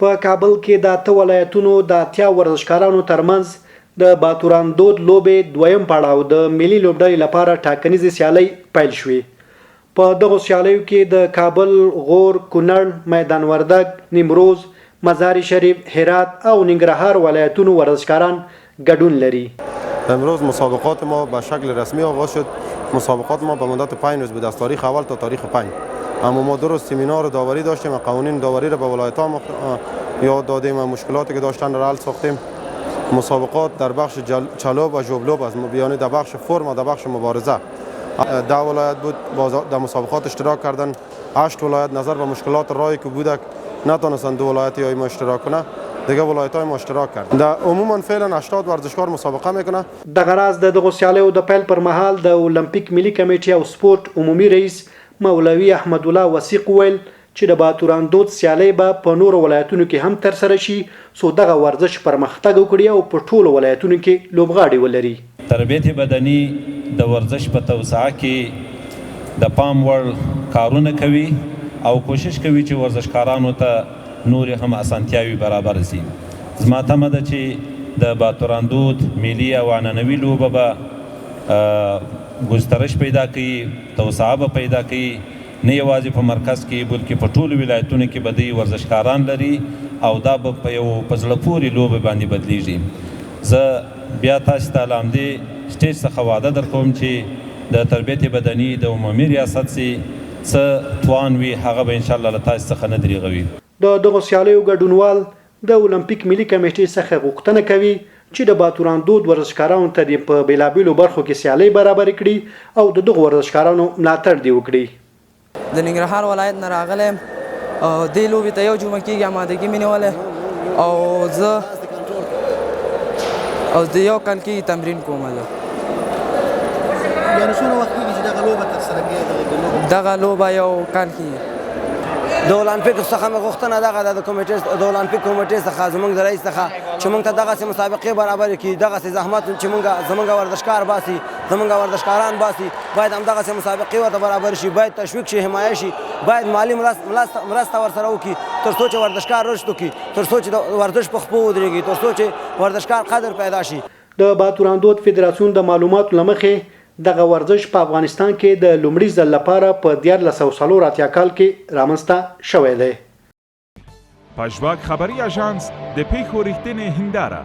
په کابل کې د 8 ولایتونو د 80 ورزشکارانو ترمنځ د باتوراندود لوبې دویم پړاو د ملي لوبډلې لپاره ټاکنیزې سیالۍ پیل شوې. په دغو سیالیو کې د کابل، غور، کونړ، میدان وردګ، نیمروز، مزار شریف، هرات او ننګرهار ولایتونو ورزشکاران گډون لري. امروز مسابقات ما به شکل رسمی آغاز شد. مسابقات ما به مدت 5 روز بود، از تاریخ اول تا تاریخ 5. اما ما 2 روز سمینار داوری داشتیم و قوانین داوری را به ولایت‌ها یاد دادیم و مشکلاتی که داشتن را حل ساختیم. مسابقات در بخش چلوب و ژوبلوب است، یعنی در بخش فرم و در بخش مبارزه. 10 ولایت بود در مسابقات اشتراک کردن. 8 ولایت نظر به مشکلات راهی که بودک نتونستن 2 ولایتی ما اشتراک کنه، دیگه ولایت‌های ما اشتراک کرد. در عموما فعلا 80 ورزشکار مسابقه میکنه. د غراز د دغه سیالیو د پیل پر مهال د اولمپیک ملي کمیټې او سپورت عمومي رئیس مولوي احمد الله وثیق ویل چې د باتوراندود سیالۍ به په نورو ولایتونو کې هم ترسره شي څو دغه ورزش پرمختګ وکړي او په ټولو ولایتونو کې لوبغاړي ولري. تربیت بدني د ورزش په توسعه کې د پام وړ کارونه کوي او کوشش کوي چې ورزشکارانو ته نور هم اسانتیاوي برابر شي. زما تمه ده چې د باتوراندود ملي او عنعنوي لوبه به گسترش پیدا کوي، توسعه به پیدا کوي، نه یوازې په مرکز کې بلکې په ټولو ولایتونو کې به دوی ورزشکاران لري او دا به په یو په زړه پورې لوبې باندې بدلیږي. زه بیا تاسو ته له همدې سټیج څخه وعده درکوم چې د تربیت بدني د عمومي ریاست څه توان وي هغه به انشاءالله له تاسو څخه نه دریغوي. د دغو سیالیو ګډونوال د اولمپیک ملي کمیټې څخه غوښتنه کوي چې د باتوراندود ورزشکارانو ته په بیلابیلو برخو کې سیالۍ برابرې کړي او د دغو ورزشکارانو ملاتړ دې وکړي. د ننګرهار ولایت نه راغلی یم او دې لوبې ته یو جمعه کېږي امادګي مې نیولی او زه او د یو کال کېږي تمرین کوم. یعنې څومره وخت کېږي چې دغه لوبه ترسره کېږي؟ دغه لوبه یو کال کېږي. د اولمپیک څخه مې غوښتنه دغه د کمیټې د اولمپیک کمیټې څخه زموږ د رئیس څخه چې موږ ته دغسې مسابقې برابرې کړي، دغسې زحمت چې زموږ ورزشکار باسي، زموږ ورزشکاران باسي، باید همدغسې مسابقې ورته برابر شي، باید تشویق شي، حمایه شي، باید مالي مرسته ورسره وکړي تر څو چې ورزشکار رشد وکړي، تر څو چې د ورزش په خپو ودرېږي، تر څو چې ورزشکار قدر پیدا شي. د باتوراندود فدراسیون د معلوماتو له مخې دغه ورزش په افغانستان کې د لومړي ځل لپاره په 1984 کال کې رامنځته شوی دی. پژواک خبری اژانس د پیښو ریښتینې هنداره